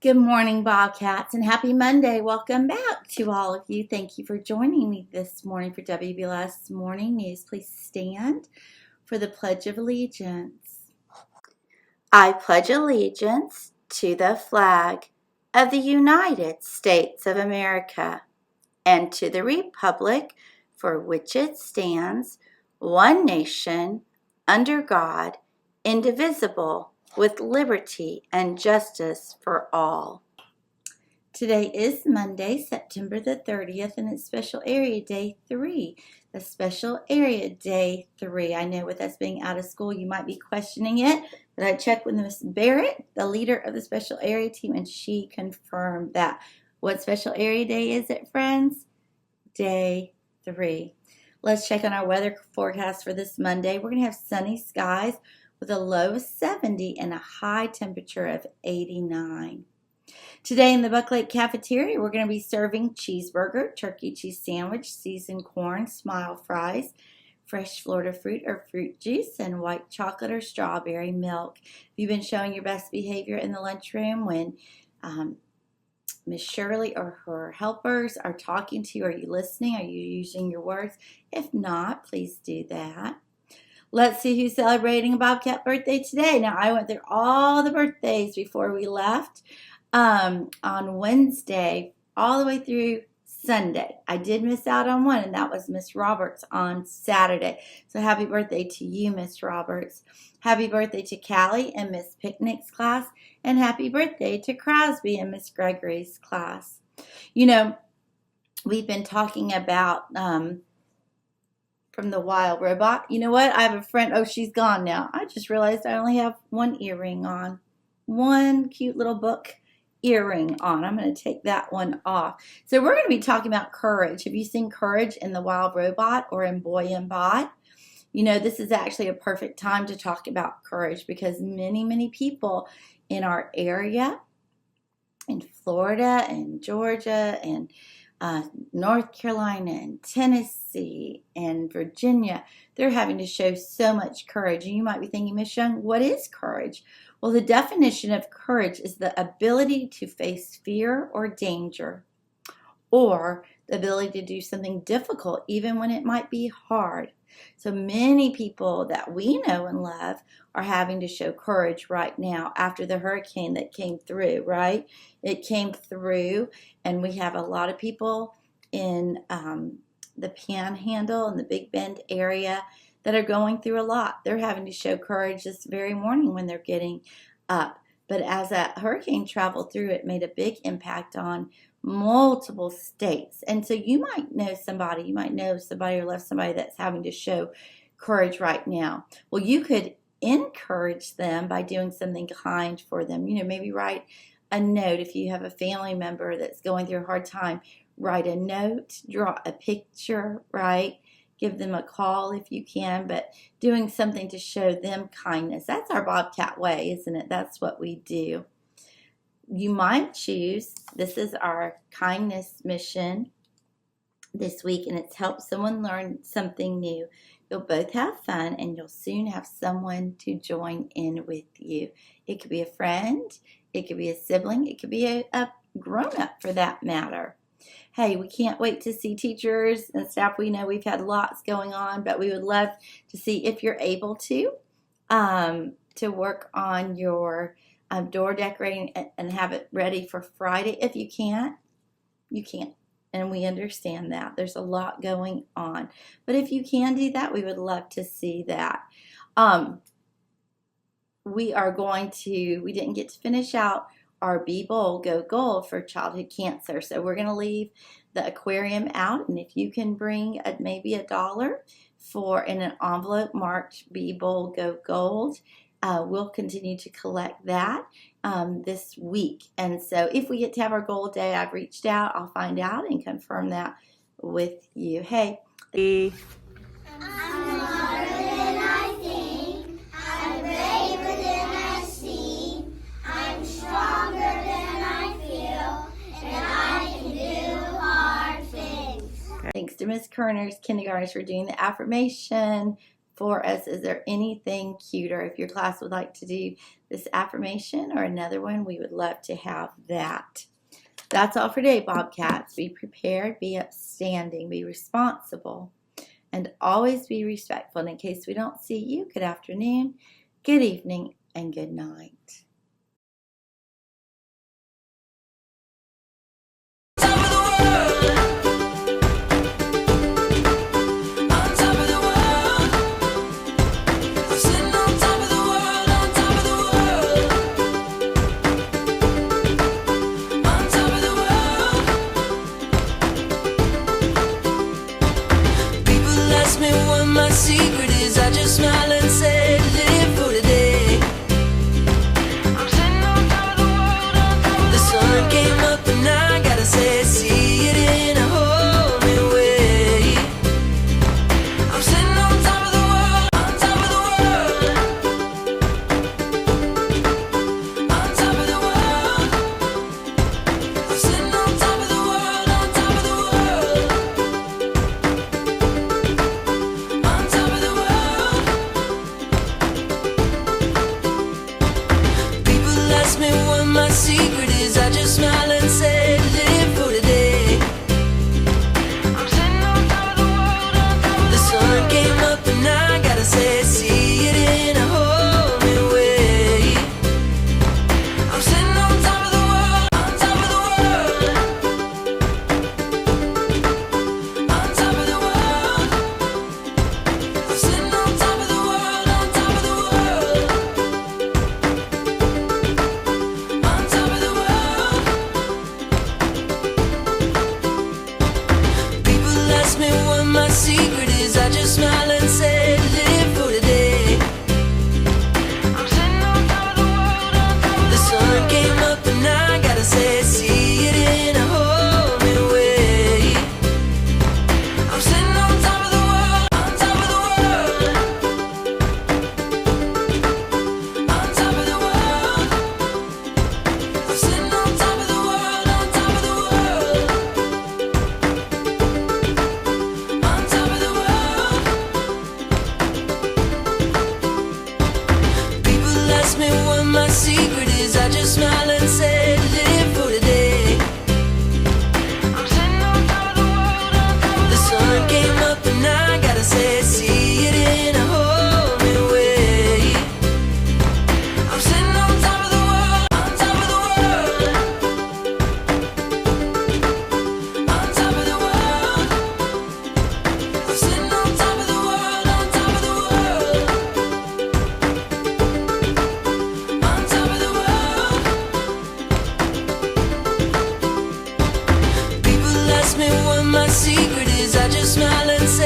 Good morning, Bobcats, and happy Monday. Welcome back to all of you. Thank you for joining me this morning for WBLS Morning News. Please stand for the Pledge of Allegiance. I pledge allegiance to the flag of the United States of America and to the republic for which it stands, one nation, under God, indivisible, with liberty and justice for all. Today is Monday, September the 30th, and it's Special Area Day 3. The Special Area Day 3. I know with us being out of school, you might be questioning it, but I checked with Miss Barrett, the leader of the Special Area team, and she confirmed that. What Special Area Day is it, friends? Day 3. Let's check on our weather forecast for this Monday. We're going to have sunny skies with a low of 70 and a high temperature of 89. Today in the Buck Lake Cafeteria, we're going to be serving cheeseburger, turkey cheese sandwich, seasoned corn, smile fries, fresh Florida fruit or fruit juice, and white chocolate or strawberry milk. Have you been showing your best behavior in the lunchroom when Miss Shirley or her helpers are talking to you? Are you listening? Are you using your words? If not, please do that. Let's see who's celebrating a Bobcat birthday today. Now, I went through all the birthdays before we left on Wednesday all the way through Sunday. I did miss out on one, and that was Miss Roberts on Saturday. So happy birthday to you, Miss Roberts. Happy birthday to Callie and Miss Picnic's class, and happy birthday to Crosby and Miss Gregory's class. You know, we've been talking about from the Wild Robot. You know what? I have a friend. Oh, she's gone now. I just realized I only have one earring on. One cute little book earring on. I'm going to take that one off. So we're going to be talking about courage. Have you seen Courage in the Wild Robot or in Boy and Bot? You know, this is actually a perfect time to talk about courage because many people in our area, in Florida and Georgia and North Carolina and Tennessee and Virginia, they're having to show so much courage. And you might be thinking, Miss Young, what is courage? Well, the definition of courage is the ability to face fear or danger, or the ability to do something difficult even when it might be hard. So many people that we know and love are having to show courage right now after the hurricane that came through, right? It came through, and we have a lot of people in the Panhandle and the Big Bend area that are going through a lot. They're having to show courage this very morning when they're getting up. But as that hurricane traveled through, it made a big impact on multiple states. And so you might know somebody or love somebody that's having to show courage right now. Well, you could encourage them by doing something kind for them. You know, maybe write a note. If you have a family member that's going through a hard time, write a note, draw a picture, right? Give them a call if you can, but doing something to show them kindness. That's our Bobcat way, isn't it? That's what we do. You might choose, this is our kindness mission this week, and it's help someone learn something new. You'll both have fun, and you'll soon have someone to join in with you. It could be a friend, it could be a sibling, it could be a grown-up for that matter. Hey, we can't wait to see teachers and staff. We know we've had lots going on, but we would love to see if you're able to work on your door decorating and have it ready for Friday. If you can't, you can't. And we understand that. There's a lot going on. But if you can do that, we would love to see that. We didn't get to finish out our Be Bold, Go Gold for childhood cancer. So we're going to leave the aquarium out. And if you can bring maybe $1 in an envelope marked Be Bold, Go Gold, we'll continue to collect that this week. And so if we get to have our gold day, I've reached out, I'll find out and confirm that with you. Hey. I'm smarter than I think. I'm braver than I seem. I'm stronger than I feel. And I can do hard things. Thanks to Miss Kerner's kindergartners for doing the affirmation for us. Is there anything cuter? If your class would like to do this affirmation or another one, we would love to have that. That's all for today, Bobcats. Be prepared, be upstanding, be responsible, and always be respectful. And in case we don't see you, good afternoon, good evening, and good night. Secret is I just smile.